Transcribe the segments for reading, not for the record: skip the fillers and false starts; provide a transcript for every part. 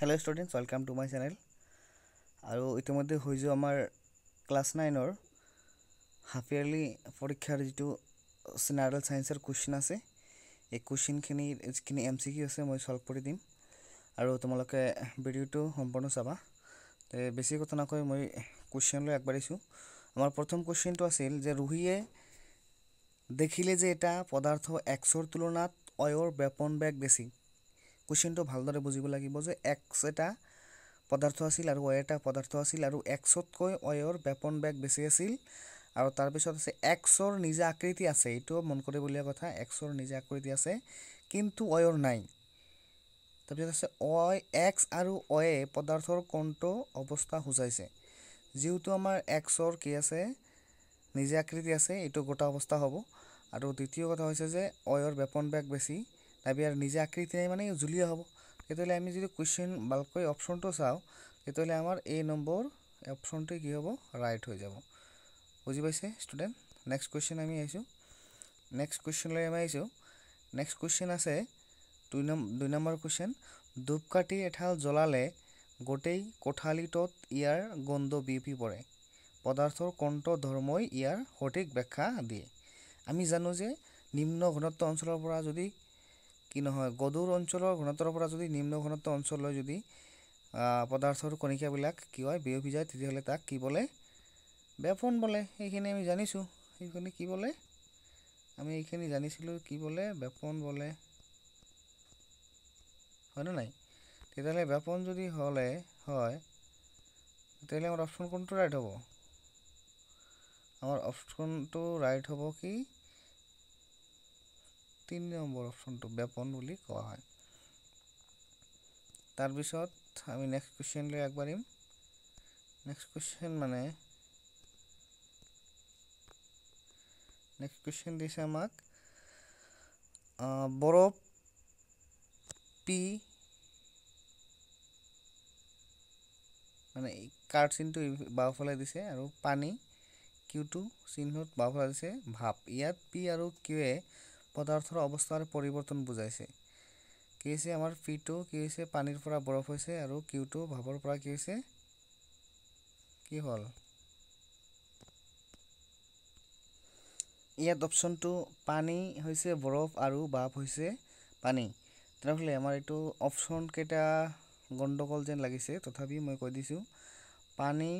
Hello students, welcome to my channel. আৰু ইতিমধ্যে হৈ যোৱা আমাৰ ক্লাছ 9 ৰ হাফ ইয়াৰলি পৰীক্ষাৰ যেটো জেনাৰেল সায়েন্সৰ কোৱেশ্চন আছে এই কোৱেশ্চনখিনি যিখিনি এমসিকিউ আছে মই সলভ কৰি দিম আৰু তোমালোকে ভিডিওটো সম্পূৰ্ণ চাবা তে বেছি কথা নকৈ মই কোৱেশ্চন লৈ আগবাঢ়িছো আমাৰ প্ৰথম কোৱেশ্চনটো আছিল যে ৰুহিয়ে দেখিলে যে এটা পদাৰ্থ এক্সৰ তুলনাত অয়ৰ ব্যাপন বেগ বেছি কোৱেশ্চনটো ভালদৰে বুজিব লাগিব যে এক্স এটা পদাৰ্থ আছিল আৰু অয় এটা পদাৰ্থ আছিল আৰু এক্সতকৈ অয়ৰ ব্যাপন বেগ বেছি আছিল আৰু তাৰ পিছত আছে এক্সৰ নিজা আকৃতি আছে এটো মন কৰিবলীয়া কথা এক্সৰ নিজা আকৃতি আছে কিন্তু অয়ৰ নাই তাৰ পিছত আছে অয় এক্স আৰু অয়ে পদাৰ্থৰ কোনটো অৱস্থা বুজাইছে যেহেতু আমাৰ এক্সৰ কি আছে নিজা আকৃতি আছে এটো গোটা অৱস্থা হ'ব আৰু দ্বিতীয় কথা হৈছে যে অয়ৰ ব্যাপন বেগ বেছি তাবিয়াৰ নিজা আকৃতি নাই মানে জুলিয়া হ'ব তেতিয়ালে আমি যদি কোৱেশ্চন ভালকৈ অপচনটো চাও তেতিয়ালে আমাৰ এ নম্বৰ অপচনটো কি হ'ব ৰাইট হৈ যাব বুজি পাইছে স্টুডেন্ট নেক্সট কোৱেশ্চন আমি আইছো নেক্সট কোৱেশ্চন লৈ আমি আইছো নেক্সট কোৱেশ্চন আছে 2 নম্বৰ কোৱেশ্চন ধূপকাঠি এঠাল জ্বলালে গোটেই কোঠালিটোত ইয়াৰ গন্ধ বিয়পি পৰে পদাৰ্থৰ কোনটো ধৰ্মই ইয়াৰ সঠিক ব্যাখ্যা দিয়ে আমি জানো যে নিম্ন ঘনত্ব অঞ্চলৰ পৰা যদি কি নহয় গধুৰ অঞ্চলৰ ঘনত্বৰ পৰা যদি নিম্ন ঘনত্ব অঞ্চললৈ যদি পদাৰ্থৰ কণিকাবিলাক কি হয় বিয়পি যায় তেতিয়াহলে তাক কি বলে ব্যাপন বলে এইখিনি আমি জানিছো এইখিনি কি বলে আমি এইখিনি জানিছিলো কি বলে ব্যাপন বলে হয় না নাই তেতিয়ালে ব্যাপন যদি হলে হয় তেতিয়ালে আমাৰ অপচন কোনটো ৰাইট হ'ব আমাৰ অপচনটো ৰাইট হ'ব কি 3 নম্বৰ অপচনটো ব্যাপন বুলি কোৱা হয় তাৰ পিছত আমি নেক্সট কোৱেশ্চন লৈ আগবাঢ়িম নেক্সট কোৱেশ্চন মানে নেক্সট কোৱেশ্চন দিছে আমাক বৰফ পি মানে কাৰ্ড চিনটো বাওফালে দিছে আৰু পানী কিউ2 চিহ্নত বাওফালে দিছে ভাপ ইয়াত পি আৰু কিউএ পদাৰ্থৰ অৱস্থাৰ পৰিৱৰ্তন বুজাইছে কি হৈছে আমাৰ পি2 কি হৈছে পানীৰ পৰা বৰফ হৈছে আৰু কিউ2 ভাপৰ পৰা কি হৈছে কি হল ইয়াত অপচনটো পানী হৈছে বৰফ আৰু ভাপ হৈছে পানী তাহলে আমাৰ এটো অপচন কেটা গন্ডগোল যেন লাগিছে তথাপি মই কৈ দিছো পানী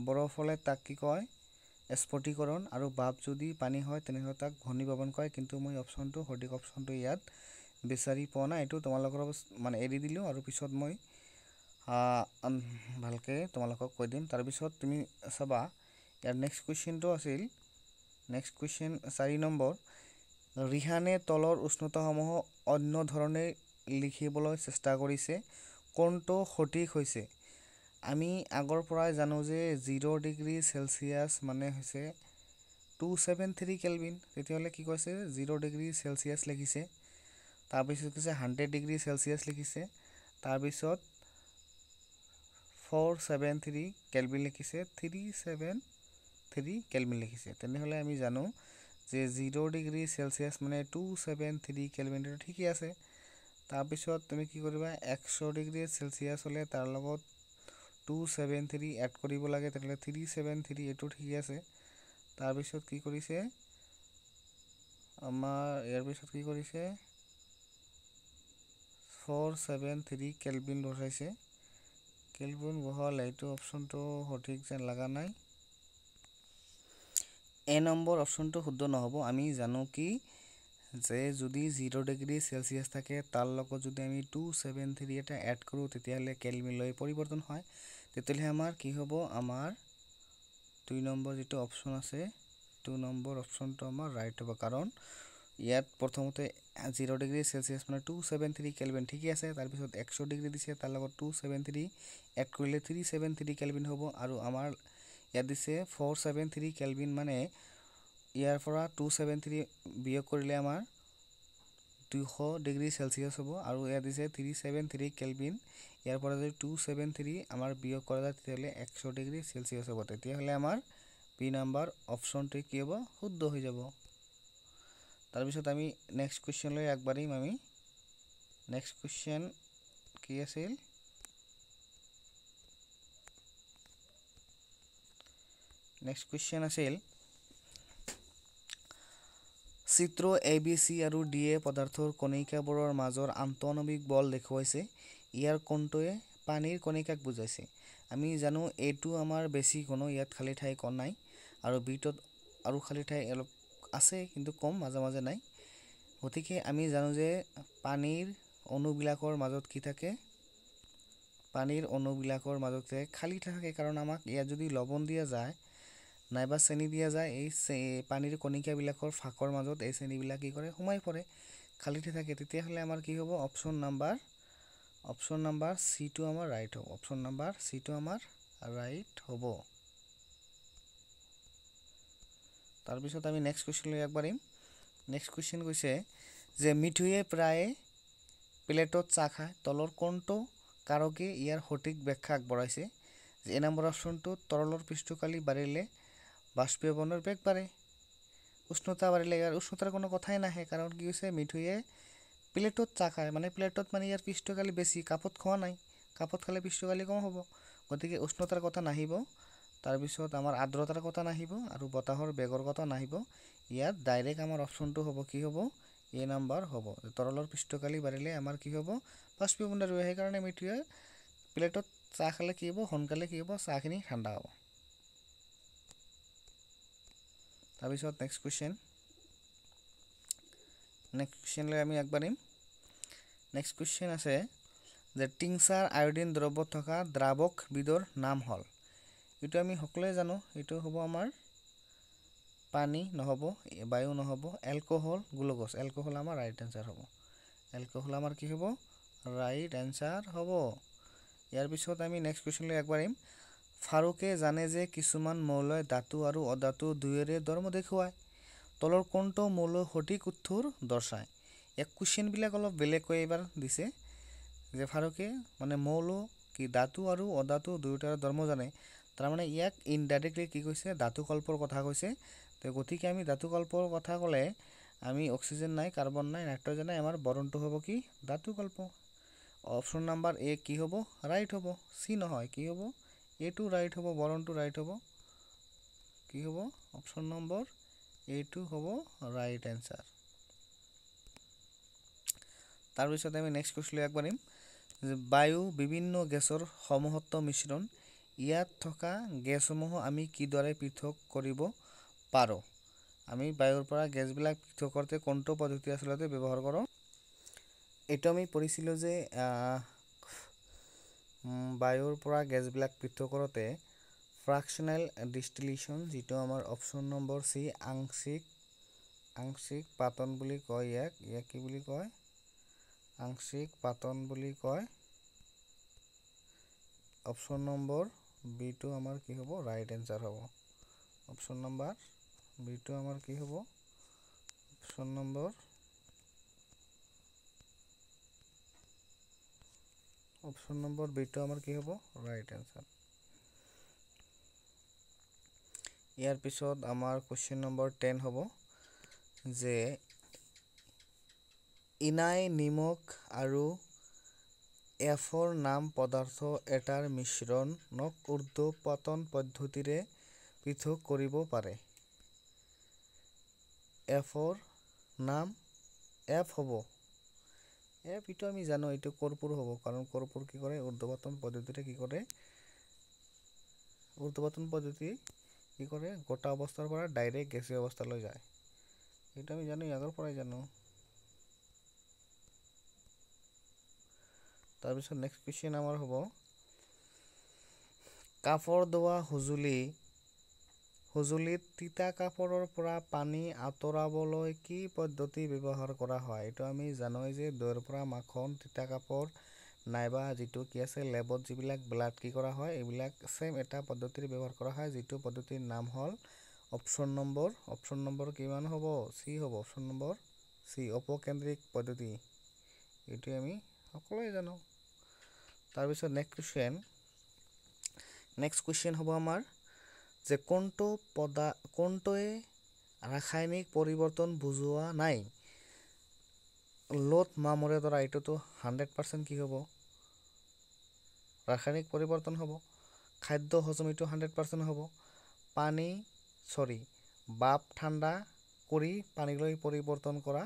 বৰফ হলে তাক কি কয় স্ফটিকৰণ আৰু ভাপ যদি পানী হয় তেনেহলে তাক ঘনীভৱন কয় কিন্তু মই অপচনটো সঠিক অপচনটো ইয়াত বিচাৰি পোৱা নাই এটো তোমালোকৰ মানে এৰি দিলো আৰু পিছত মই ভালকে তোমালোকক কৈ দিম তাৰ পিছত তুমি চাবা ইয়াৰ নেক্সট কোৱেশ্চনটো আছিল নেক্সট কোৱেশ্চন 4 নম্বৰ ৰিহানে তলৰ উষ্ণতাসমূহ অন্য ধৰণে লিখিবলৈ চেষ্টা কৰিছে কোনটো সঠিক হৈছে আমি আগৰ পৰাই জানো যে 0 ডিগ্ৰী সেলসিয়াস মানে হৈছে 273 কেলভিন তেতিয়ালে কি কৈছে 0 ডিগ্ৰী সেলসিয়াস লিখিছে তাৰ পিছত কৈছে 100 ডিগ্ৰী সেলসিয়াস লিখিছে তাৰ পিছত 473 কেলভিন লিখিছে 373 কেলভিন লিখিছে তেনেহলে আমি জানো যে 0 ডিগ্ৰী সেলসিয়াস মানে 273 কেলভিন ঠিকই আছে তাৰ পিছত তুমি কি কৰিবা 100 ডিগ্ৰী সেলসিয়াস হলে তাৰ লগত 273 এড কৰিব লাগে তেতিয়ালে 373 এটো ঠিকই আছে তাৰ পিছত কি কৰিছে আমাৰ ইয়াৰ পিছত কি কৰিছে 473 কেলভিন বহাইছে কেলভিন বহালে এটো অপচনটো সঠিক যেন লাগা নাই এ নম্বৰ অপচনটো শুদ্ধ নহব আমি জানো কি যে যদি 0 ডিগ্ৰী সেলসিয়াস থাকে তাৰ লগত যদি আমি 273 এটা এড কৰো তেতিয়ালে কেলভিন লৈ পৰিৱৰ্তন হয় তেতিয়ালে আমাৰ কি হ'ব আমাৰ 2 নম্বৰ যেটো অপচন আছে 2 নম্বৰ অপচনটো আমাৰ ৰাইট হ'ব কাৰণ ইয়াত প্ৰথমতে 0 ডিগ্ৰী সেলসিয়াস মানে 273 কেলভিন ঠিকই আছে তাৰ পিছত 100 ডিগ্ৰী দিছে তাৰ লগত 273 এড কৰিলে 373 কেলভিন হ'ব আৰু আমাৰ ইয়াত দিছে 473 কেলভিন মানে ইয়াৰ পৰা 273 বিয়োগ কৰিলে আমাৰ 200 ডিগ্ৰী সেলসিয়াস হ'ব আৰু ইয়াত দিছে 373 কেলভিন ইয়াৰ পৰা যদি 273 আমাৰ বিয়োগ কৰা যায় তেতিয়ালে 100 ডিগ্ৰী সেলসিয়াস হ'ব তেতিয়াহলে আমাৰ বি নম্বৰ অপচনটো কি হ'ব শুদ্ধ হৈ যাব তাৰ পিছত আমি নেক্সট কোৱেশ্চন লৈ আগবাঢ়িম আমি নেক্সট কোৱেশ্চন কি আছিল নেক্সট কুৱেশ্যন আছিল চিত্ৰ এ বি চি আৰু ডি এ পদাৰ্থৰ কণিকাবোৰৰ মাজৰ আন্তঃআণৱিক বল দেখুৱাইছে ইয়াৰ কোনটোৱে পানীৰ কণিকাক বুজাইছে আমি জানো এইটো আমাৰ বেছি ঘন ইয়াত খালী ঠাই কম নাই আৰু বিটোত আৰু খালী ঠাই অলপ আছে কিন্তু কম মাজে মাজে নাই গতিকে আমি জানো যে পানীৰ অণুবিলাকৰ মাজত কি থাকে পানীৰ অণুবিলাকৰ মাজতে খালী থাকে কাৰণ আমাক ইয়াত যদি লৱণ দিয়া যায় নাইবা চেনি দিয়া যায় এই পানীৰ কণিকাবিলাকৰ ফাঁকৰ মাজত এই চেনিবিলাক কি কৰে সোমাই পৰে খালী থাকে তেতিয়াহ'লে আমাৰ কি হ'ব অপশ্যন নাম্বাৰ চিটো আমাৰ ৰাইট হ'ব অপশ্যন নাম্বাৰ চিটো আমাৰ ৰাইট হ'ব তাৰপিছত আমি নেক্সট কুৱেশ্যনলৈ আগবাঢ়িম নেক্সট কুৱেশ্যন কৈছে যে মিঠুয়ে প্ৰায়ে প্লেটত চাহ খায় তলৰ কোনটো কাৰকে ইয়াৰ সঠিক ব্যাখ্যা আগবঢ়াইছে যে এ নম্বৰ অপশ্যনটো তৰলৰ পৃষ্ঠকালি বাঢ়িলে বাষ্পীভৱনৰ বেগ বাঢ়ে উষ্ণতা বাঢ়িলে ইয়াৰ উষ্ণতাৰ কোনো কথাই নাহে কাৰণ কি হৈছে মিঠুয়ে প্লেটত চাহ খায় মানে প্লেটত মানে ইয়াৰ পৃষ্ঠকালি বেছি কাপত খোৱা নাই কাপত খালে পৃষ্ঠকালি কম হ'ব গতিকে উষ্ণতাৰ কথা নাহিব তাৰপিছত আমাৰ আৰ্দ্ৰতাৰ কথা নাহিব আৰু বতাহৰ বেগৰ কথা নাহিব ইয়াত ডাইৰেক্ট আমাৰ অপশ্যনটো হ'ব কি হ'ব এ নম্বৰ হ'ব তৰলৰ পৃষ্ঠকালি বাঢ়িলে আমাৰ কি হ'ব বাষ্পীভৱনৰ বেগ সেইকাৰণে মিঠুয়ে প্লেটত চাহ খালে কি হ'ব সোনকালে কি হ'ব চাহখিনি ঠাণ্ডা হ'ব তাৰপিছত নেক্সট কুৱেশ্যনলৈ আমি আগবাঢ়িম নেক্সট কুৱেশ্যন আছে যে টিংচাৰ আয়োডিন দ্ৰব্যত থকা দ্ৰাৱকবিধৰ নাম হ'ল এইটো আমি সকলোৱে জানো এইটো হ'ব আমাৰ পানী নহ'ব বায়ু নহ'ব এলকহল গ্লুক'জ এলকহল আমাৰ ৰাইট এনচাৰ হ'ব এলকহল আমাৰ কি হ'ব ৰাইট এনচাৰ হ'ব ইয়াৰ পিছত আমি নেক্সট কুৱেশ্যনলৈ আগবাঢ়িম ফাৰুকে জানে যে কিছুমান মৌলই ধাতু আৰু অধাতু দুয়োৰে ধৰ্ম দেখুৱায় তলৰ কোনটো মৌলৰ সঠিক উত্তৰ দৰ্শায় এক কুৱেশ্যনবিলাক অলপ বেলেগকৈ এইবাৰ দিছে যে ফাৰুকে মানে মৌল কি ধাতু আৰু অধাতু দুয়োটাৰ ধৰ্ম জানে তাৰমানে ইয়াক ইনডাইৰেক্টলি কি কৈছে ধাতুকল্পৰ কথা কৈছে তো গতিকে আমি ধাতুকল্পৰ কথা ক'লে আমি অক্সিজেন নাই কাৰ্বন নাই নাইট্ৰজেন নাই আমাৰ বৰণটো হ'ব কি ধাতুকল্প অপশ্যন নাম্বাৰ এ কি হ'ব ৰাইট হ'ব চি নহয় কি হ'ব এটো ৰাইট হ'ব বৰণটো ৰাইট হ'ব কি হ'ব অপশ্যন নম্বৰ এটো হ'ব ৰাইট এনচাৰ তাৰপিছত আমি নেক্সট কুৱেশ্যনলৈ আগবাঢ়িম যে বায়ু বিভিন্ন গেছৰ সমহত্ব মিশ্ৰণ ইয়াত থকা গেছসমূহ আমি কিদৰে পৃথক কৰিব পাৰোঁ আমি বায়ুৰ পৰা গেছবিলাক পৃথক কৰোঁতে কোনটো পদ্ধতি আচলতে ব্যৱহাৰ কৰোঁ এইটো আমি পঢ়িছিলোঁ যে বায়ুৰ পৰা গেছবিলাক পৃথক কৰোঁতে ফ্ৰাকশ্যনেল ডিষ্টিলেশ্যন যিটো আমাৰ অপশ্যন নম্বৰ চি আংশিক পাতন বুলি কয় ইয়াক কি বুলি কয় আংশিক পাতন বুলি কয় অপশ্যন নম্বৰ বিটো আমাৰ কি হ'ব ৰাইট এনচাৰ হ'ব অপশ্যন নম্বৰ বিটো আমাৰ কি হ'ব অপশ্যন নম্বৰ বিটো আমাৰ কি হ'ব ৰাইট এনচাৰ ইয়াৰ পিছত আমাৰ কুৱেশ্যন নম্বৰ 10 হ'ব যে ইনাই নিমখ আৰু এফৰ নাম পদাৰ্থ এটাৰ মিশ্ৰণক ঊৰ্ধ্বপতন পদ্ধতিৰে পৃথক কৰিব পাৰে এফৰ নাম এফ হ'ব এফ এইটো আমি জানো এইটো কৰ্পূৰ হ'ব কাৰণ কৰ্পূৰ কি কৰে ঊৰ্ধ্বপতন পদ্ধতিৰে কি কৰে গোটা অৱস্থাৰ পৰা ডাইৰেক্ট গেছীয় অৱস্থালৈ যায় এইটো আমি জানো আগৰ পৰাই জানো তাৰপিছত নেক্সট কুৱেশ্যন আমাৰ হ'ব কাপৰ ধোৱা সঁজুলিত তিতা কাপৰৰ পৰা পানী আঁতৰাবলৈ কি পদ্ধতি ব্যৱহাৰ কৰা হয় এইটো আমি জানোৱেই যে দৈৰ পৰা মাখন তিতা কাপৰ নাইবা যিটো কি আছে লেবত যিবিলাক ব্লাড কি কৰা হয় এইবিলাক সেম এটা পদ্ধতিৰে ব্যৱহাৰ কৰা হয় যিটো পদ্ধতিৰ নাম হ'ল অপশ্যন নম্বৰ কিমান হ'ব চি হ'ব অপশ্যন নম্বৰ চি অপকেন্দ্ৰিক পদ্ধতি এইটো আমি সকলোৱে জানো তাৰপিছত নেক্সট কুৱেশ্যন হ'ব আমাৰ যে কোনটোৱে ৰাসায়নিক পৰিৱৰ্তন বুজোৱা নাই লোট মামৰে দ্বাৰা এইটোতো 100% কি হ'ব ৰাসায়নিক পৰিৱৰ্তন হ'ব খাদ্য হজম এইটো 100% হ'ব বাপ ঠাণ্ডা কৰি পানীলৈ পৰিৱৰ্তন কৰা।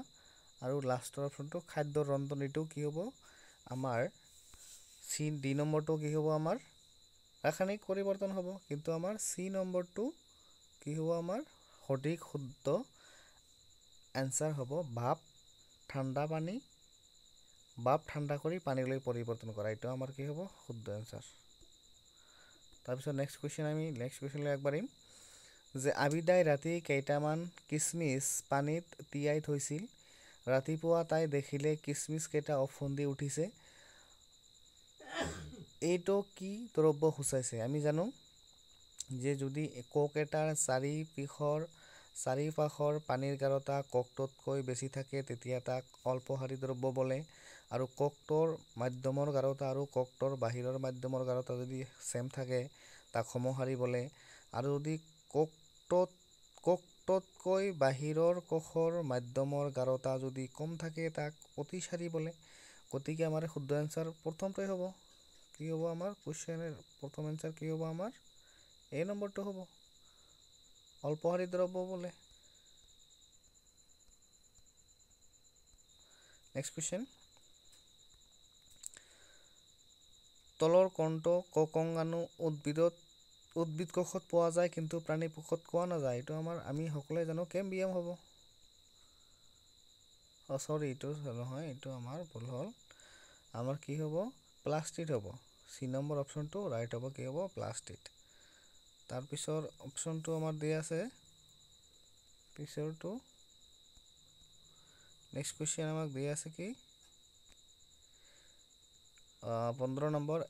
আৰু লাষ্টৰ অপশ্যনটো খাদ্য ৰন্ধন, এইটো কি হ'ব আমাৰ ডি নম্বৰটো কি হ'ব আমাৰ ৰাসায়নিক পৰিৱৰ্তন হ'ব। কিন্তু আমাৰ চি নম্বৰটো কি হ'ব আমাৰ সঠিক শুদ্ধ এনচাৰ হ'ব বাপ ঠাণ্ডা কৰি পানীলৈ পৰিৱৰ্তন কৰা। এইটো আমাৰ কি হ'ব শুদ্ধ এনচাৰ। তাৰপিছত নেক্সট কুৱেশ্যনলৈ আগবাঢ়িম যে আবিদাই ৰাতি কেইটামান কিচমিচ পানীত তিয়াই থৈছিল। ৰাতিপুৱা তাই দেখিলে কিচমিচ কেইটা ওফন্দি উঠিছে। এইটো কি দ্ৰব্য সূচাইছে? আমি জানো যে যদি কক এটাৰ চাৰিপাশৰ পানীৰ গাঢ়তা ককটোতকৈ বেছি থাকে তেতিয়া তাক অল্পহাৰী দ্ৰব্য বোলে। আৰু ককটোৰ মাধ্যমৰ গাঢ়তা আৰু ককটোৰ বাহিৰৰ মাধ্যমৰ গাঢ়তা যদি চেম থাকে তাক সমহাৰী বোলে। আৰু যদি ককটোতকৈ বাহিৰৰ কোষৰ মাধ্যমৰ গাঢ়তা যদি কম থাকে তাক অতিচাৰী বোলে। গতিকে আমাৰ শুদ্ধ এনচাৰ প্ৰথমটোৱে হ'ব। কি হ'ব আমাৰ কুৱেশ্যনৰ প্ৰথম এনচাৰ কি হ'ব আমাৰ এ নম্বৰটো হ'ব অল্পহাৰী দ্ৰব্য বোলে। নেক্সট কুৱেশ্যন, তলৰ কোনটো ককংগাণু উদ্ভিদ কোষত পোৱা যায় কিন্তু প্ৰাণী কোষত পোৱা নাযায়? এইটো আমি সকলোৱে জানো কেম্বিয়াম হ'ব। এইটো নহয়, এইটো আমাৰ ভুল হ'ল। আমাৰ কি হ'ব প্লাষ্টিড হ'ব। চি নম্বৰ অপশ্যনটো ৰাইট হ'ব। কি হ'ব প্লাষ্টিড। তাৰপিছৰ অপশ্যনটো আমাৰ দিয়া আছে পিছৰটো। নেক্সট কুৱেশ্যন আমাক দিয়া আছে কি 15 নম্বৰ,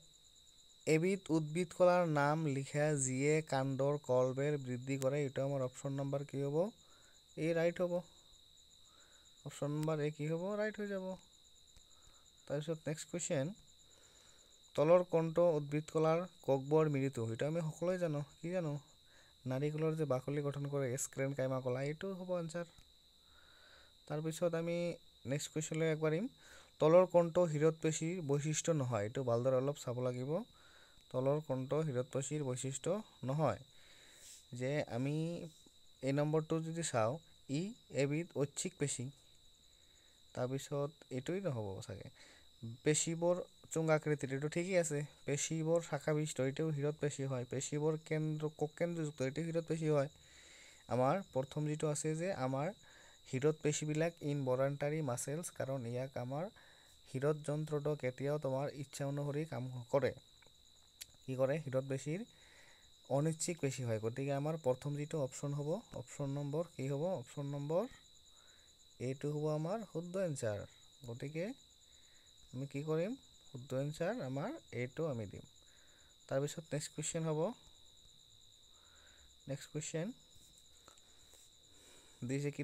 এবিধ উদ্ভিদ কলাৰ নাম লিখা যিয়ে কাণ্ডৰ কলবেৰ বৃদ্ধি কৰে। এইটো আমাৰ অপশ্যন নম্বৰ কি হ'ব এ ৰাইট হ'ব। অপশ্যন নম্বৰ এ কি হ'ব ৰাইট হৈ যাব। তাৰপিছত নেক্সট কুৱেশ্যন, তলৰ কোনটো উদ্ভিদ কলাৰ কোষবোৰ মৃদু? সেইটো আমি সকলোৱে জানো। কি জানো নাৰিকলৰ যে বাকলি গঠন কৰে স্ক্লেৰেনকাইমা কলা, এইটো হ'ব আনচাৰ। তাৰপিছত আমি নেক্সট কুৱেশ্যনলৈ আগবাঢ়িম, তলৰ কোনটো হৃদপেশীৰ বৈশিষ্ট্য নহয়? এইটো ভালদৰে অলপ চাব লাগিব। তলৰ কোনটো হৃদপেশীৰ বৈশিষ্ট্য নহয়? যে আমি এই নম্বৰটো যদি চাওঁ ই এবিধ ঐচ্ছিক পেশী। তাৰপিছত এইটোৱেই নহ'ব চাগে। পেশীবোৰ চুঙাকৃতিৰ, এইটো ঠিকেই আছে। পেশীবোৰ শাখাবিষ্ট, এইটো হৃদপেশী হয়। পেশীবোৰ কোষকেন্দ্ৰযুক্ত, এইটো হৃদপেশী হয়। আমাৰ প্ৰথম যিটো আছে যে আমাৰ হৃদপেশীবিলাক ইনভলণ্টাৰী মাচেলছ, কাৰণ ইয়াক আমাৰ হৃদযন্ত্ৰটো কেতিয়াও তোমাৰ ইচ্ছা অনুসৰি কাম কৰে। কি কৰে হৃদপেশীৰ অনিচ্ছিক পেশী হয়। গতিকে আমাৰ প্ৰথম যিটো অপশ্যন হ'ব অপশ্যন নম্বৰ কি হ'ব অপশ্যন নম্বৰ এইটো হ'ব আমাৰ শুদ্ধ এনচাৰ। গতিকে আমি কি কৰিম শুদ্ধ এনচাৰ আমাৰ এইটো আমি দিম। তাৰপিছত নেক্সট কুৱেশ্যন হ'ব, নেক্সট কুৱেশ্যন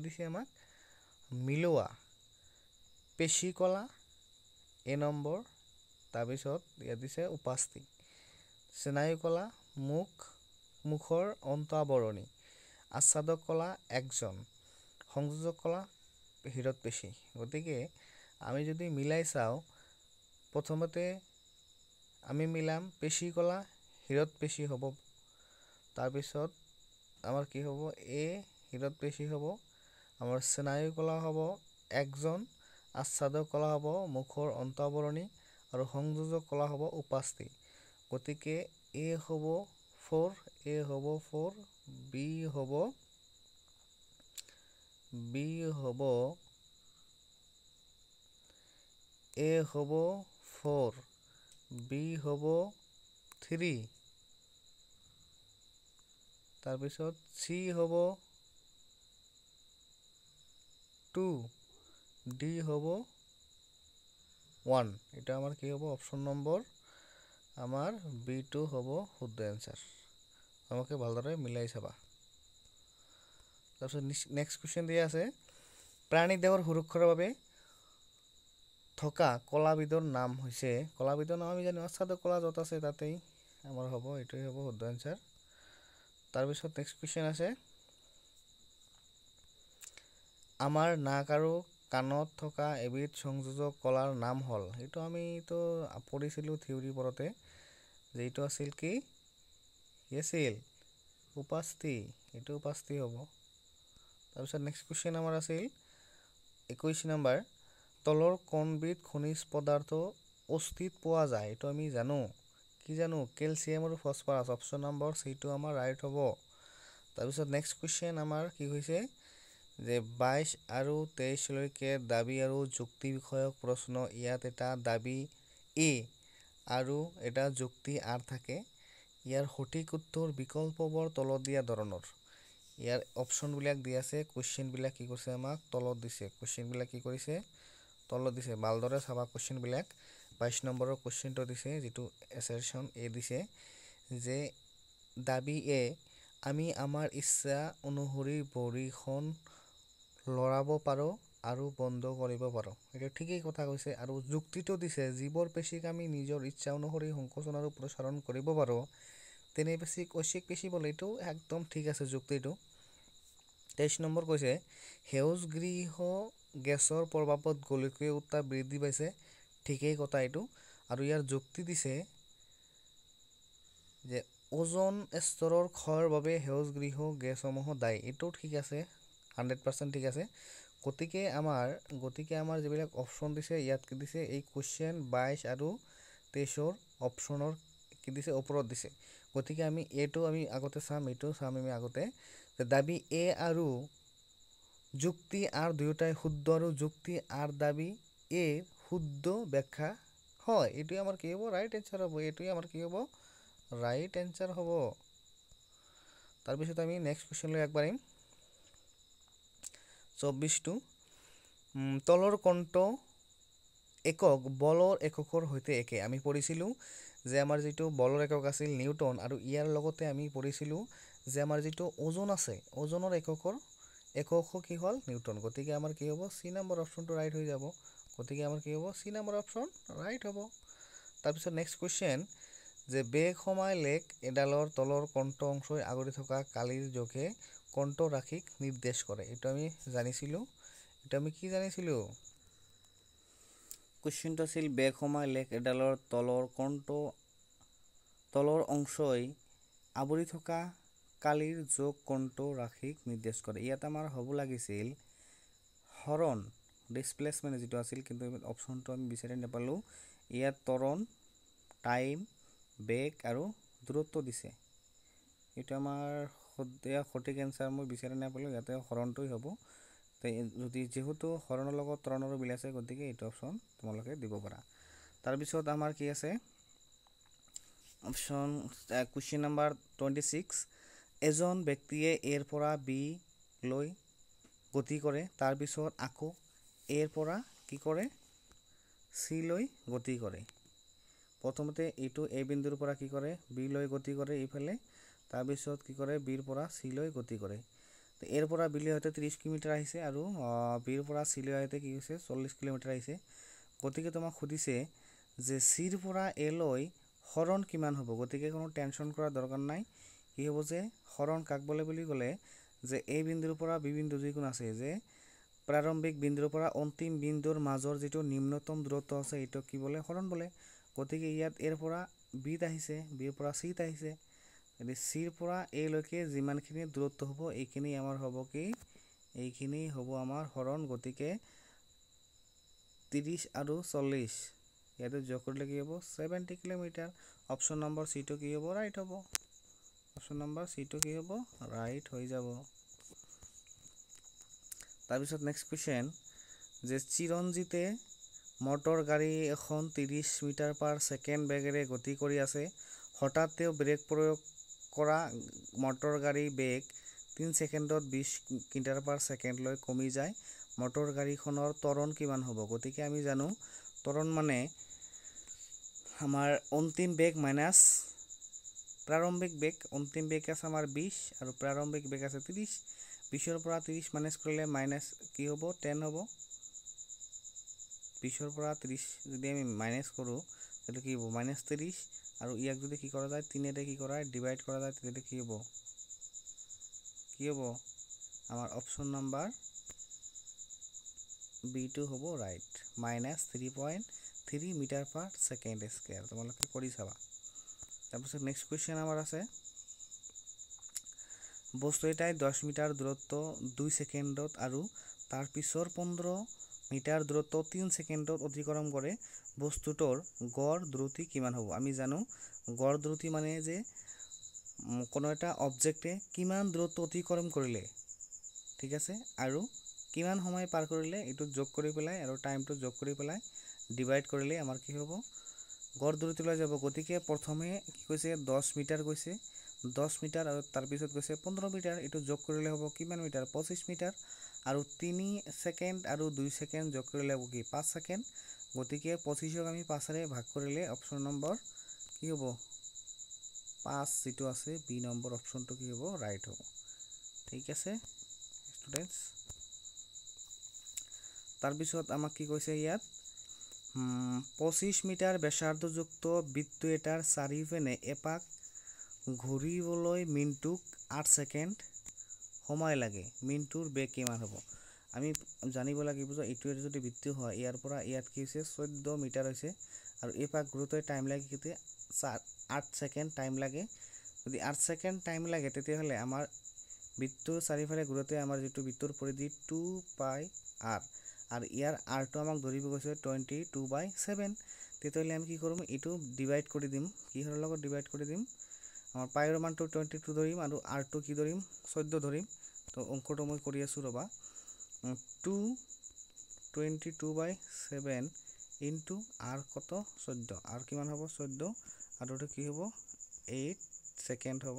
দিছে আমাক মিলোৱা পেশী কলা এ নম্বৰ। তাৰপিছত ইয়াত দিছে উপাস্থি, স্নায়ু কলা মুখৰ অন্তঃআৱৰণী, আচ্ছাদক কলা একজন, সংযোজক কলা হৃদপেশী। গতিকে আমি যদি মিলাই চাওঁ, প্ৰথমতে আমি মিলাম পেশী কলা হৃদপেশী হ'ব। তাৰপিছত আমাৰ কি হ'ব এ হৃদপেশী হ'ব, আমাৰ স্নায়ু কলা হ'ব একজন, আচ্ছাদক কলা হ'ব মুখৰ অন্তঃআৱৰণী আৰু সংযোজক কলা হ'ব উপাস্থি। গতিকে এ হ'ব 4, এ হ'ব 4, বি হ'ব 4, বি হ'ব 3, তাৰপিছত চি হ'ব 2, ডি হ'ব 1। এটা আমাৰ কি হ'ব অপশ্যন নম্বৰ আমাৰ বি2 হ'ব শুদ্ধ এনচাৰ। আমাকে ভালদৰে মিলাই চাবা। তাৰপিছত নেক্সট কুৱেশ্যন দিয়া আছে, প্ৰাণী দেহৰ সুৰক্ষাৰ বাবে থকা কলাবিধৰ নাম হৈছে, কলাবিধৰ নাম আমি জানো আচ্ছাদক কলা, য'ত আছে তাতেই আমাৰ হ'ব, এইটোৱে হ'ব শুদ্ধ এনচাৰ। তাৰপিছত নেক্সট কুৱেশ্যন আছে, আমাৰ নাক আৰু কাণত থকা এবিধ সংযোজক কলাৰ নাম হ'ল, এইটো আমিতো পঢ়িছিলোঁ থিয়ৰী পঢ়োতে, যে এইটো আছিল কি আছিল উপাস্তি এইটো উপাস্তি হ'ব তাৰপিছত নেক্সট কুৱেশ্যন আমাৰ আছিল 21 নম্বৰ তলৰ কোনবিধ খনিজ পদাৰ্থ অস্থিত পোৱা যায় এইটো আমি জানো কি জানো কেলছিয়াম আৰু ফসফৰাছ অপশ্যন নম্বৰ সিটো আমাৰ ৰাইট হ'ব তাৰপিছত নেক্সট কুৱেশ্যন আমাৰ কি হৈছে যে 22 আৰু 23 লৈকে দাবী আৰু যুক্তি বিষয়ক প্ৰশ্ন ইয়াত এটা দাবী এ আৰু এটা যুক্তি আৰ থাকে ইয়াৰ সঠিক উত্তৰ বিকল্পবোৰ তলত দিয়া ধৰণৰ ইয়াৰ অপশ্যনবিলাক দি আছে কুৱেশ্যনবিলাক কি কৰিছে আমাক তলত দিছে কুৱেশ্যনবিলাক কি কৰিছে তলত দিছে ভালদৰে চাবা কুৱেশ্যনবিলাক 22 নম্বৰৰ কুৱেশ্যনটো দিছে যিটো এছাৰশ্যন এ দিছে যে দাবী এ আমি আমাৰ ইচ্ছা অনুসৰি বহীখন লৰাব পাৰোঁ আৰু বন্ধ কৰিব পাৰোঁ এটা ঠিকই কথা কৈছে আৰু যুক্তিটো দিছে যিবোৰ পেশীক আমি নিজৰ ইচ্ছা অনুসৰি সংকোচন আৰু প্ৰসাৰণ কৰিব পাৰোঁ তেনে পেশীক ঐচ্ছিক পেশী বোলে এইটো একদম ঠিক আছে যুক্তিটো 23 নম্বৰ কৈছে সেউজ গৃহ গেছৰ প্ৰভাৱত গোলকীয় উত্তাপ বৃদ্ধি পাইছে ঠিকই কথা এইটো আৰু ইয়াৰ যুক্তি দিছে যে ওজন স্তৰৰ ক্ষয়ৰ বাবে সেউজ গৃহ গেছসমূহ দায়ী এইটো ঠিক আছে 100% ঠিক আছে গতিকে আমাৰ যিবিলাক অপশ্যন দিছে ইয়াত কি দিছে এই কুৱেশ্যন 22 আৰু 23ৰ অপশ্যনৰ কি দিছে ওপৰত দিছে গতিকে আমি এইটো আমি আগতে চাম এইটো চাম আমি আগতে দাবী এ আৰু যুক্তি আৰ দুয়োটাই শুদ্ধ আৰু যুক্তি আৰ দাবী এ শুদ্ধ ব্যাখ্যা হয় এইটোৱে আমাৰ কি হ'ব ৰাইট এনসাৰ হ'ব এইটোৱে আমাৰ কি হ'ব ৰাইট এনসাৰ হ'ব তাৰপিছত আমি নেক্সট কুৱেশ্যনলৈ আগবাঢ়িম 24টো তলৰ কোনটো একক বলৰ এককৰ সৈতে একে আমি পঢ়িছিলোঁ যে আমাৰ যিটো বলৰ একক আছিল নিউটন আৰু ইয়াৰ লগতে আমি পঢ়িছিলোঁ যে আমাৰ যিটো ওজন আছে ওজনৰ একক কি হ'ল নিউটন গতিকে আমাৰ কি হ'ব সি নম্বৰ অপশ্যনটো ৰাইট হৈ যাব গতিকে আমাৰ কি হ'ব সি নম্বৰ অপশ্যন ৰাইট হ'ব তাৰপিছত নেক্সট কুৱেশ্যন যে বেগ সময় লেক এডালৰ তলৰ কণ্ঠ অংশই আগুৰি থকা কালিৰ জোখে কণ্ঠ ৰাশিক নিৰ্দেশ কৰে এইটো আমি জানিছিলোঁ এটা আমি কি জানিছিলোঁ কুৱেশ্যনটো আছিল বেগ সময় লেক এডালৰ তলৰ অংশই আৱৰি থকা কালিৰ যোগ কণ্ঠ ৰাশিক নিৰ্দেশ কৰে ইয়াত আমাৰ হ'ব লাগিছিল হৰণ ডিছপ্লেচমেণ্ট যিটো আছিল কিন্তু অপশ্যনটো আমি বিচাৰি নাপালোঁ ইয়াত ত্বৰণ টাইম বেগ আৰু দূৰত্ব দিছে এইটো আমাৰ সঠিক এনসাৰ মই বিচাৰি নাপালোঁ ইয়াতে হৰণটোই হ'ব যদি যেহেতু হৰণৰ লগত ত্বৰণৰ মিল আছে গতিকে এইটো অপশ্যন তোমালোকে দিব পাৰা তাৰপিছত আমাৰ কি আছে অপশ্যন কুৱেশ্যন নম্বৰ 26 এজন ব্যক্তিয়ে এৰ পৰা বি লৈ গতি কৰে তাৰপিছত আকৌ এৰ পৰা কি কৰে চি লৈ গতি কৰে প্ৰথমতে এইটো এ বিন্দুৰ পৰা কি কৰে বি লৈ গতি কৰে এইফালে তাৰপিছত কি কৰে বিৰ পৰা চি লৈ গতি কৰে এৰ পৰা বি লৈ হয়তো 30 কিলোমিটাৰ আহিছে আৰু বিৰ পৰা চি লৈ হয়তো কি হৈছে 40 কিলোমিটাৰ আহিছে গতিকে তোমাক সুধিছে যে চিৰ পৰা এ লৈ হৰণ কিমান হ'ব গতিকে কোনো টেনশ্যন কৰাৰ দৰকাৰ নাই কি হ'ব যে হৰণ কাক বোলে বুলি ক'লে যে এই বিন্দুৰ পৰা বি বিন্দু যিকোনো আছে যে প্ৰাৰম্ভিক বিন্দুৰ পৰা অন্তিম বিন্দুৰ মাজৰ যিটো নিম্নতম দূৰত্ব আছে এইটো কি বোলে হৰণ বোলে গতিকে ইয়াত এৰ পৰা বিত আহিছে বিৰ পৰা চিত আহিছে চিৰ পৰা এ লৈকে যিমানখিনি দূৰত্ব হ'ব এইখিনি আমাৰ হ'ব কি এইখিনি হ'ব আমাৰ হৰণ গতিকে 30 আৰু 40 ইয়াতে যোগ কৰিলে কি হ'ব 70 কিলোমিটাৰ অপশ্যন নম্বৰ সিটো কি হ'ব ৰাইট হ'ব অপশ্যন নম্বৰ সিটো কি হ'ব ৰাইট হৈ যাব তাৰপিছত নেক্সট কুৱেশ্যন যে চিৰঞ্জিতে মটৰ গাড়ী এখন 30 মিটাৰ পাৰ ছেকেণ্ড বেগেৰে গতি কৰি আছে হঠাৎ তেওঁ ব্ৰেক প্ৰয়োগ কৰা মটৰ গাড়ী বেগ 3 ছেকেণ্ডত 20 মিটাৰ পাৰ ছেকেণ্ডলৈ কমি যায় মটৰ গাড়ীখনৰ ত্বৰণ কিমান হ'ব গতিকে আমি জানো ত্বৰণ মানে আমাৰ অন্তিম বেগ মাইনাছ প্ৰাৰম্ভিক বেগ অন্তিম বেগ আছে আমাৰ 20 আৰু প্ৰাৰম্ভিক বেগ আছে 30 20ৰ পৰা 30 মাইনাছ কৰিলে মাইনাছ কি হ'ব 10 হ'ব 20ৰ পৰা 30 যদি আমি মাইনাছ কৰোঁ তেতিয়াহ'লে কি হ'ব -30 আৰু ইয়াক যদি কি কৰা যায় 3ৰে কি কৰা ডিভাইড কৰা যায় তেতিয়াহ'লে কি হ'ব আমাৰ অপশ্যন নম্বৰ বিটো হ'ব right -3.3 metre per second square তোমালোকে কৰি চাবা তাৰপিছত নেক্সট কুৱেশ্যন আমাৰ আছে বস্তু এটাই 10 মিটাৰ দূৰত্ব 2 ছেকেণ্ডত আৰু তাৰ পিছৰ 15 মিটাৰ দূৰত্ব 3 ছেকেণ্ডত অতিক্ৰম কৰে বস্তুটোৰ গড় দ্ৰুতি কিমান হ'ব আমি জানো গড় দ্ৰুতি মানে যে কোনো এটা অবজেক্টে কিমান দূৰত্ব অতিক্ৰম কৰিলে ঠিক আছে আৰু কিমান সময় পাৰ কৰিলে এটো যোগ কৰি পেলাই আৰু টাইমটো যোগ কৰি পেলাই ডিভাইড কৰিলে আমাৰ কি হ'ব গড় দূৰত্ব লৈ যাব গতিকে প্ৰথমে কি কৈছে 10 মিটাৰ কৈছে 10 মিটাৰ আৰু তাৰ পিছত কৈছে 15 মিটাৰ এটো যোগ কৰিলে হ'ব কিমান মিটাৰ 25 মিটাৰ আৰু 3 সেকেন্ড আৰু 2 সেকেন্ড যোগ কৰিলে হ'ব কি 5 সেকেন্ড গতিকে 25ক আমি 5 ৰে ভাগ কৰিলে অপচন নম্বৰ কি হ'ব 5 যেটো আছে বি নম্বৰ অপচনটো কি হ'ব ৰাইট হ'ব ঠিক আছে স্টুডেন্টস তাৰ পিছত আমাক কি কৈছে ইয়াত 25 মিটাৰ ব্যাসাৰ্ধযুক্ত বৃত্ত এটাৰ চাৰিওপিনে এপাক ঘূৰিবলৈ মিনিটক 8 সেকেন্ড সময় লাগে মিনিটৰ বেগ কিমান হ'ব আমি জানিব লাগিব যে এটো যদি বৃত্ত হয় ইয়াৰ পৰা ইয়াত কি হৈছে 14 মিটাৰ হৈছে আৰু এপাক ঘূৰোতে টাইম লাগে কিতে 8 সেকেন্ড টাইম লাগে যদি 8 সেকেন্ড টাইম লাগে তেতিয়া হলে আমাৰ বৃত্তৰ চাৰিওফালে ঘূৰোতে আমাৰ যেটো বৃত্তৰ পৰিধি 2 পাই r আৰু ইয়াৰ r টো আমাক ধৰিব গৈছে 22/7 তেতিয়াহলে আমি কি কৰিম এটো ডিভাইড কৰি দিম কিহৰ লগত ডিভাইড কৰি দিম আমাৰ পাইৰ মানটো 22 ধৰিম আৰু r টো কি ধৰিম 14 ধৰিম তো অংকটো মই কৰি আছো ৰবা 22/7 ইনটু r কত 14 r কিমান হ'ব 14 আৰু এটো কি হ'ব 8 সেকেন্ড হ'ব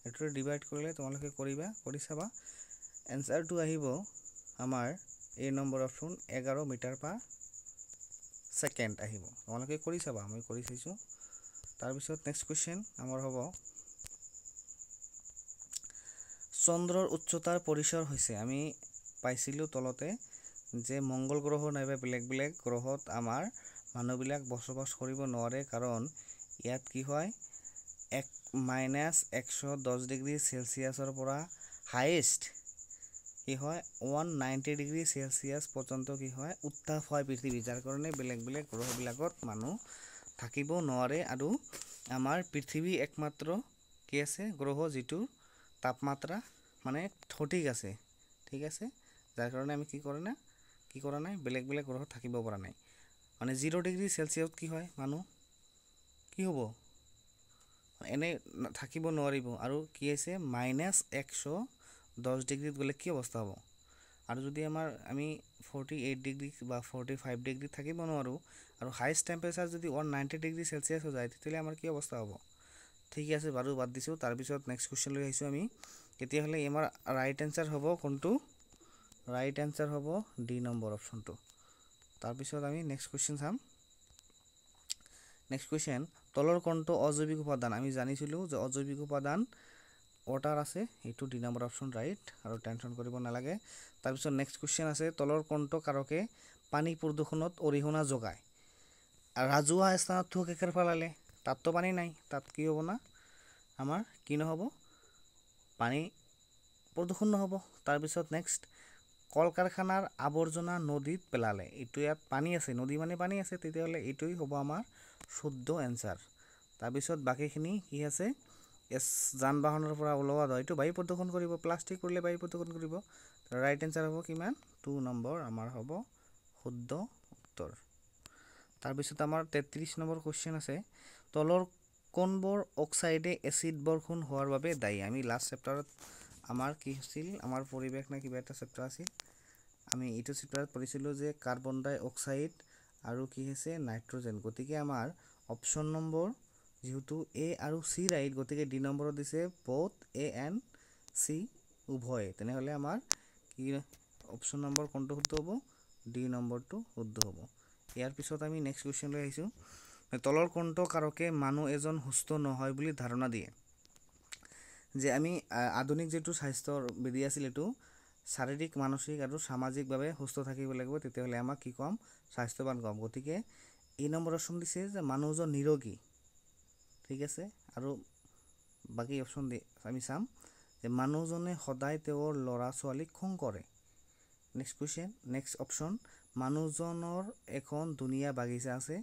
এটো ডিভাইড কৰিলে তোমালোকে কৰিবা কৰি চাবা এনসাৰটো আহিব আমাৰ A number option 11 metre per second আহিব তোমালোকে কৰি চাবা মই কৰি চাইছো তাৰ পিছত নেক্সট কোৱেশ্চন আমাৰ হ'ব চন্দ্ৰৰ উচ্চতাৰ পৰিসৰ হৈছে আমি পাইছিলো তলতে যে মংগল গ্ৰহ নাইবা বেলেগ বেলেগ গ্ৰহত আমাৰ মানুহবিলাক বসবাস কৰিব নোৱাৰে কাৰণ ইয়াত কি হয় -110 ডিগ্ৰী সেলসিয়াছৰ পৰা হাইয়েষ্ট কি হয় 190 ডিগ্ৰী সেলসিয়াছ পৰ্যন্ত কি হয় উত্তাপ হয় পৃথিৱী যাৰ কাৰণে বেলেগ বেলেগ গ্ৰহবিলাকত মানুহ থাকিব নোৱাৰে আৰু আমাৰ পৃথিৱী একমাত্ৰ কি আছে গ্ৰহ যেটো তাপমাত্ৰা মানে সঠিক আছে ঠিক আছে যাৰ কাৰণে আমি কি কৰা নাই বেলেগ বেলেগ গ্ৰহ থাকিব পৰা নাই মানে 0 ডিগ্ৰী সেলসিয়াছত কি হয় মানুহ কি হ'ব এনে থাকিব নোৱাৰিব আৰু কি আছে -110 ডিগ্ৰীত গলে কি অৱস্থা হ'ব আৰু যদি আমি 48 ডিগ্ৰী বা 45 ডিগ্ৰী থাকিব নোৱাৰো আৰু হাইয়েষ্ট টেম্পাৰেচাৰ যদি 190 ডিগ্ৰী সেলসিয়াছ হৈ যায় তেতিয়ালে আমাৰ কি অৱস্থা হ'ব ঠিক আছে বাৰু বাদ দিছো তাৰ পিছত নেক্সট কোৱেশ্চন লৈ আহিছো আমি তেতিয়া হলে আমাৰ ৰাইট আনসাৰ হ'ব কোনটো ৰাইট আনসাৰ হ'ব ডি নম্বৰ অপচনটো তাৰ পিছত আমি নেক্সট কোৱেশ্চন চাম নেক্সট কোৱেশ্চন তলৰ কোনটো অজৈবিক উপাদান আমি জানিছিলো যে অজৈবিক উপাদান ওয়াটাৰ আছে এটো ডি নম্বৰ অপচন ৰাইট আৰু টেনশন কৰিব নালাগে তাৰ পিছত নেক্সট কোৱেশ্চন আছে তলৰ কোনটো কাৰকে পানী প্ৰদূষণত অৰিহণা যোগায় ৰাজুৱা স্থানত থু কেকৰ ফলালে তাততো পানী নাই তাত কি হ'ব না আমাৰ কি নহব পানী প্ৰদূষণ নহব তাৰ পিছত নেক্সট কল কাৰখানাৰ আৱৰ্জনা নদীত পেলালে এটো ইয়াত পানী আছে নদী মানে পানী আছে তেতিয়া হলে এটোই হ'ব আমাৰ শুদ্ধ আনসাৰ তাৰ পিছত বাকিখিনি কি আছে যান বাহনৰ পৰা ওলোৱা এইটো বায়ু প্ৰদূষণ কৰিব প্লাষ্টিক কৰিলে বায়ু প্ৰদূষণ কৰিব ৰাইট আনসাৰ হ'ব কিমান 2 নম্বৰ আমাৰ হ'ব শুদ্ধ উত্তৰ তাৰ পিছত আমাৰ 33 নম্বৰ কোৱেশ্চন আছে তলৰ কোনবোৰ অক্সাইডে এসিড বৰষুণ হোৱাৰ বাবে দায়ী আমি লাষ্ট চেপ্টাৰত আমাৰ কি আছিল আমাৰ পৰিবেশ না কিবা এটা চেপ্টাৰ আছিল আমি ইটো চেপ্টাৰত পঢ়িছিলো যে কাৰ্বন ডাই অক্সাইড আৰু কি হৈছে নাইট্ৰজেন গতিকে আমাৰ অপচন নম্বৰ যেহেতু এ আৰু সি ৰাইট গতিকে ডি নম্বৰত দিছে both এ এণ্ড সি উভয় তেনেহলে আমাৰ কি অপচন নম্বৰ কোনটো শুদ্ধ হ'ব ডি নম্বৰটো শুদ্ধ হ'ব ইয়াৰ পিছত আমি নেক্সট কোৱেশ্চন লৈ আহিছো তলৰ কোনটো কাৰকে মানুহ এজন সুস্থ নহয় বুলি ধাৰণা দিয়ে যে আমি আধুনিক যেটো স্বাস্থ্যৰ বিধি আছিল এটো শাৰীৰিক মানসিক আৰু সামাজিকভাৱে সুস্থ থাকিব লাগিব তেতিয়াহলে আমাক কি কম স্বাস্থ্যবান কম গতিকে এই নম্বৰ অপচন দিছে যে মানুহজন নিৰোগী ঠিক আছে আৰু বাকি অপচন আমি চাম যে মানুহজনে সদায় তেওঁৰ লৰা ছোৱালীক খং কৰে নেক্সট কোৱেশ্চন নেক্সট অপচন মানুহজনৰ এখন ধুনীয়া বাগিচা আছে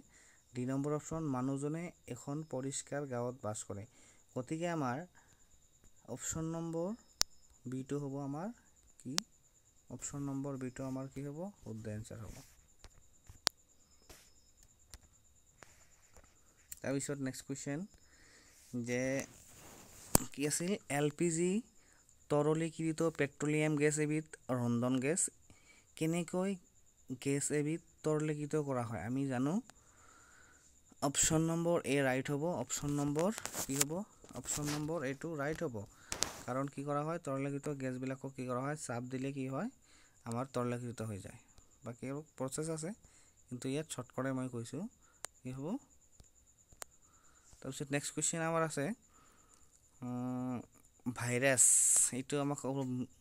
ডি নম্বৰ অপচন মানুহজনে এখন পৰিষ্কাৰ গাঁৱত বাস কৰে গতিকে আমাৰ অপচন নম্বৰ বিটো হ'ব আমাৰ কি অপশ্যন নম্বৰ বিটো আমাৰ কি হ'ব শুদ্ধ এনসাৰ হ'ব তাৰপিছত নেক্সট কুৱেশ্যন যে কি আছিল এলপিজি তৰলীকৃত পেট্ৰলিয়াম গেছ এবিধ ৰন্ধন গেছ কেনেকৈ গেছ এবিধ তৰলীকৃত কৰা হয় আমি জানো অপশ্যন নম্বৰ এ ৰাইট হ'ব অপশ্যন নম্বৰ কি হ'ব অপশ্যন নম্বৰ এটো ৰাইট হ'ব কাৰণ কি কৰা হয় তৰলীকৃত গেছবিলাকক কি কৰা হয় চাপ দিলে কি হয় আমাৰ তৰলীকৃত হৈ যায় বাকি আৰু প্ৰসেস আছে কিন্তু ইয়াত শৰ্টকাটে মই কৈছো কি হ'ব তাৰপিছত নেক্সট কুৱেশ্যন আমাৰ আছে ভাইৰাছ এইটো আমাক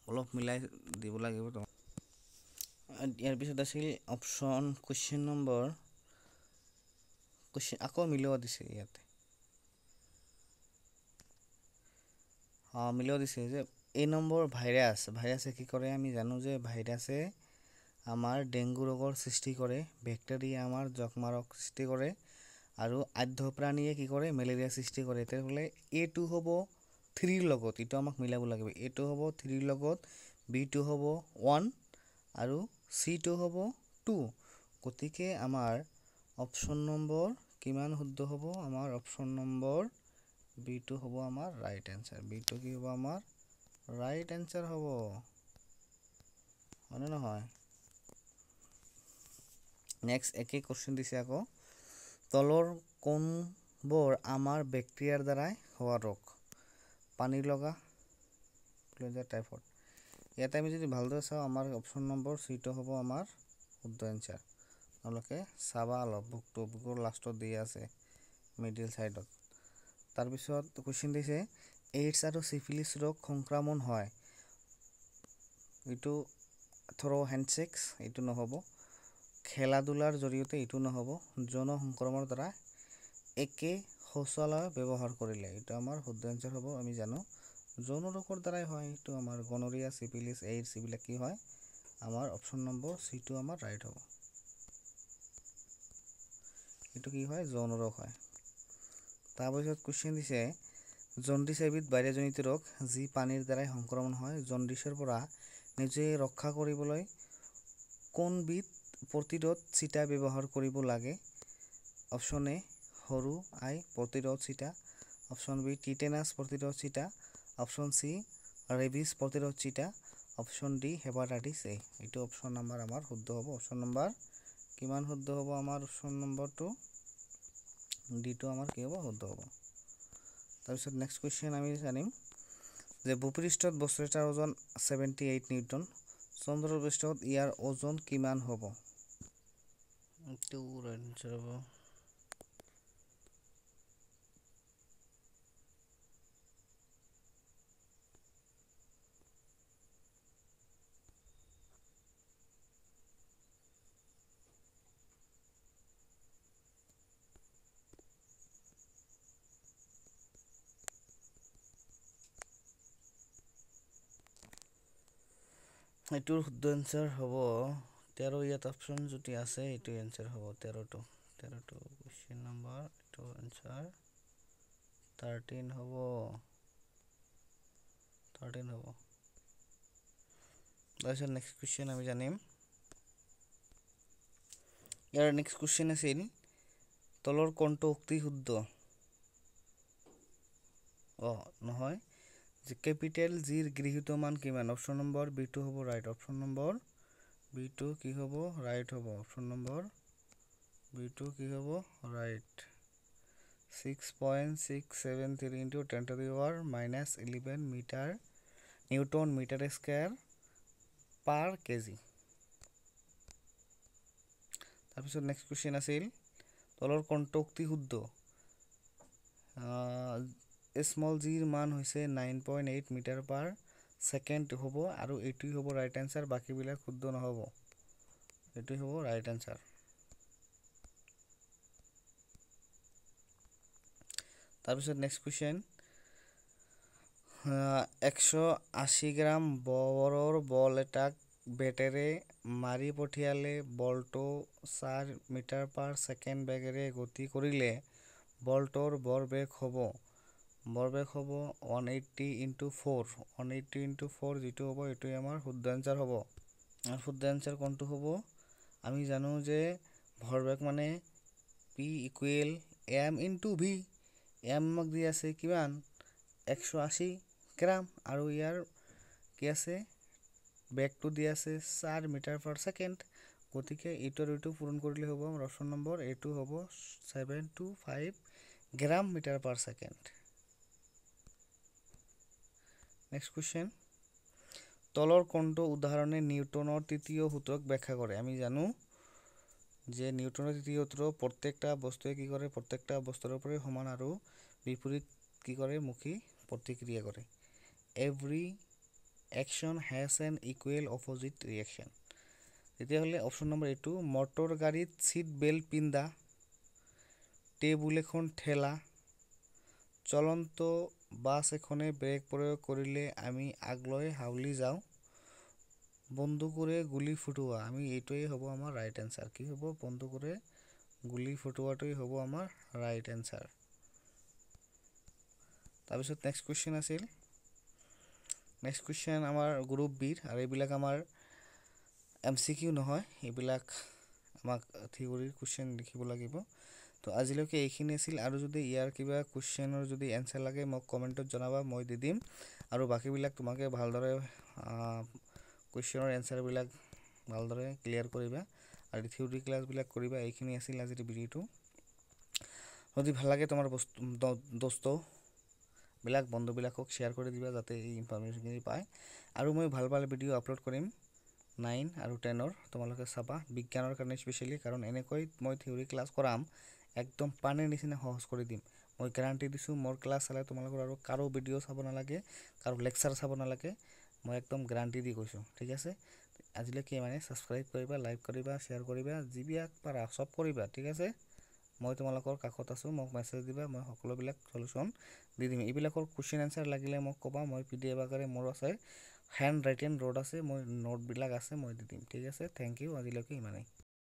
অলপ মিলাই দিব লাগিব তো ইয়াৰ পিছত আছিল অপশ্যন কুৱেশ্যন নম্বৰ কুৱেশ্যন আকৌ মিলাব দিছে ইয়াতে মিলাব দিছে যে এই নম্বৰ ভাইৰাছে কি কৰে আমি জানো যে ভাইৰাছে আমাৰ ডেংগু ৰোগৰ সৃষ্টি কৰে বেক্টেৰিয়া আমাৰ যক্ষ্মাৰক সৃষ্টি কৰে আৰু আধ্য প্ৰাণীয়ে কি কৰে মেলেৰিয়া সৃষ্টি কৰে তেতিয়াহ'লে এটো হ'ব 3 লগত এটো আমাক মিলাব লাগিব এটো হ'ব 3 লগত বিটো হ'ব 1 আৰু সিটো হ'ব 2 গতিকে আমাৰ অপশ্যন নম্বৰ কিমান শুদ্ধ হ'ব আমাৰ অপশ্যন নম্বৰ বিটো হ'ব আমাৰ ৰাইট আনসাৰ বিটো কি হ'ব আমাৰ ৰাইট আনসাৰ হ'ব হয়নে নহয় নেক্সট একে কোশ্চেন দিছে আকৌ তলৰ কোনবোৰ আমাৰ বেক্টেৰিয়াৰ দ্বাৰা হোৱা ৰোগ পানী লগা প্লেজাৰ টাইফয়েড ইয়াতে আমি যদি ভালদৰে চাওঁ আমাৰ অপশ্যন নম্বৰ সিটো হ'ব আমাৰ শুদ্ধ আনসাৰ আপোনালোকে চাবা অলপ বুকৰ লাষ্টত দিয়া আছে মিডল সাইডত তাৰ পিছত কোশ্চেন দিছে এইডছ আৰু সিফিলিছ ৰোগ সংক্ৰমণ হয় এইটো থ্ৰো হ্যান্ডশেকস এইটো নহব খেলা ধূলাৰ জৰিয়তে এইটো নহব যৌন সংক্ৰমণৰ দ্বাৰা একে শৌচালয় ব্যৱহাৰ কৰিলে এইটো আমাৰ শুদ্ধ আনসাৰ হ'ব আমি জানো যৌন ৰোগৰ দ্বাৰাই হয় এইটো আমাৰ গনৰিয়া সিফিলিছ এইডছ এইবিলাক কি হয় আমাৰ অপশ্যন নম্বৰ সিটো আমাৰ ৰাইট হ'ব এইটো কি হয় যৌন ৰোগ হয় তাৰপিছত কোশ্চেন দিছে জন্ডিস এবিধ ভাইৰাছজনিত ৰোগ যি পানীৰ দ্বাৰা সংক্ৰমণ হয় জন্ডিসৰ পৰা নিজে ৰক্ষা কৰিবলৈ কোনবিধ প্ৰতিৰোধ চিটা ব্যৱহাৰ কৰিব লাগে অপশ্যন এ সৰু আই প্ৰতিৰোধ চিটা অপশ্যন বি টিটেনাছ প্ৰতিৰোধ চিটা অপশ্যন সি ৰেবিছ প্ৰতিৰোধ চিটা অপশ্যন ডি হেপাটাইটিছ এ এইটো অপশ্যন নম্বৰ আমাৰ শুদ্ধ হ'ব অপশ্যন নম্বৰ কিমান শুদ্ধ হ'ব আমাৰ অপশ্যন নম্বৰটো ডি টো আমাৰ কি হ'ব শুদ্ধ হ'ব তাৰপিছত নেক্সট কুৱেশ্যন আমি জানিম যে ভূপৃষ্ঠত বস্তু এটাৰ ওজন 78 নিউটন চন্দ্ৰৰ পৃষ্ঠত ইয়াৰ ওজন কিমান হ'ব এইটো আনসাৰ হ'ব এইটোৰ শুদ্ধ আনসাৰ হ'ব 13 ইয়াত অপশ্যন যদি আছে এইটো আনসাৰ হ'ব 13টো কোশ্চেন নম্বৰ এইটো আনসাৰ 13 হ'ব তাৰপিছত নেক্সট কুৱেশ্যন আমি জানিম ইয়াৰ নেক্সট কুৱেশ্যন আছিল তলৰ কোনটো উক্তি শুদ্ধ নহয় যে ক্যাপিটেল জিৰ গৃহীত মান কিমান অপশ্যন নম্বৰ বিটো হ'ব ৰাইট অপশ্যন নম্বৰ বিটো কি হ'ব ৰাইট হ'ব অপশ্যন নম্বৰ বিটো কি হ'ব right 6.673 into 10 to the power minus 11 meter Newton meter square per kg তাৰপিছত নেক্সট কুৱেশ্যন আছিল তলৰ কোনটো উক্তি শুদ্ধ স্মল জিৰ মান হৈছে 9.8 মিটাৰ পাৰ সেকেন্ড হ'ব আৰু এইটোই হ'ব ৰাইট আনসাৰ বাকিবিলাক শুদ্ধ নহ'ব এইটোই হ'ব ৰাইট আনসাৰ তাৰপিছত নেক্সট কুৱেশ্যন 180 গ্ৰাম বৰৰ বল এটাক বেটেৰে মাৰি পঠিয়ালে বলটো 4 মিটাৰ পাৰ সেকেন্ড বেগেৰে গতি কৰিলে বলটোৰ বৰ বেগ হ'ব বৰবেগ হ'ব 180 × 4 180 × 4 যিটো হ'ব এইটোৱে আমাৰ শুদ্ধ এনচাৰ হ'ব। আৰু শুদ্ধ এনচাৰ কোনটো হ'ব? আমি জানো যে ভৰবেগ মানে P = m × v। m আমাক দি আছে কিমান 180 গ্ৰাম আৰু ইয়াৰ কি আছে বেগটো দি আছে 4 মিটাৰ/ছেকেণ্ড। গতিকে এইটো আৰু এইটো পূৰণ কৰিলে হ'ব আমাৰ অপশ্যন নম্বৰ এইটো হ'ব 725 গ্ৰাম মিটাৰ/ছেকেণ্ড। নেক্সট কুৱেশ্যন, তলৰ কোনটো উদাহৰণে নিউটনৰ তৃতীয় সূত্ৰক ব্যাখ্যা কৰে? আমি জানো যে নিউটনৰ তৃতীয় সূত্ৰ প্ৰত্যেকটা বস্তুৱে কি কৰে, প্ৰত্যেকটা বস্তুৰ পৰাই সমান আৰু বিপৰীত কি কৰে মুখী প্ৰতিক্ৰিয়া কৰে। Every action has an equal opposite reaction. তেতিয়াহ'লে অপশ্যন নম্বৰ এইটো মটৰ গাড়ীত ছিট বেল্ট পিন্ধা, টেবুল এখন ঠেলা, চলন্ত বাছ এখনে ব্ৰেক প্ৰয়োগ কৰিলে আমি আগলৈ হাউলি যাওঁ, বন্দুকেৰে গুলি ফুটোৱা। আমি এইটোৱেই হ'ব আমাৰ ৰাইট এনচাৰ। কি হ'ব? বন্দুকেৰে গুলি ফুটোৱাটোৱেই হ'ব আমাৰ ৰাইট এনচাৰ। তাৰপিছত নেক্সট কুৱেশ্যন আছিল, নেক্সট কুৱেশ্যন আমাৰ গ্ৰুপ বিৰ, আৰু এইবিলাক আমাৰ MCQ নহয়, এইবিলাক আমাক থিয়ৰীৰ কুৱেশ্যন লিখিব লাগিব। তো আজিলৈকে এইখিনি আছিল, আৰু যদি ইয়াৰ কিবা কুৱেশ্যনৰ যদি এনচাৰ লাগে মোক কমেণ্টত জনাবা, মই দি দিম। আৰু বাকীবিলাক তোমাকে ভালদৰে কুৱেশ্যনৰ এনচাৰবিলাক ভালদৰে ক্লিয়াৰ কৰিবা আৰু থিয়ৰী ক্লাছবিলাক কৰিবা। এইখিনি আছিল আজিৰ ভিডিঅ'টো। যদি ভাল লাগে তোমাৰ দোস্তবিলাক বন্ধুবিলাকক শ্বেয়াৰ কৰি দিবা যাতে এই ইনফৰমেশ্যনখিনি পায়। আৰু মই ভাল ভাল ভিডিঅ' আপলোড কৰিম 9 আৰু 10ৰ, তোমালোকে চাবা বিজ্ঞানৰ কাৰণে স্পেচিয়েলি, কাৰণ এনেকৈ মই থিয়ৰী ক্লাছ কৰাম একদম পানীৰ নিচিনা সহজ কৰি দিম। মই গেৰাণ্টি দিছোঁ মোৰ ক্লাছ চালে তোমালোকৰ আৰু কাৰো ভিডিঅ' চাব নালাগে, কাৰো লেকচাৰ চাব নালাগে, মই একদম গেৰাণ্টি দি কৈছোঁ। ঠিক আছে, আজিলৈকে মানে ছাবস্ক্ৰাইব কৰিবা, লাইক কৰিবা, শ্বেয়াৰ কৰিবা, যিবিলাক পাৰা চব কৰিবা। ঠিক আছে, মই তোমালোকৰ কাষত আছোঁ, মোক মেছেজ দিবা, মই সকলোবিলাক সলিউশ্যন দি দিম। এইবিলাকৰ কুৱেশ্যন এনচাৰ লাগিলে মোক ক'বা, মই PDF আকাৰে মোৰ আছে, হেণ্ড ৰাইটেন নোট আছে, মই নোটবিলাক আছে, মই দি দিম। ঠিক আছে, থেংক ইউ, আজিলৈকে ইমানেই।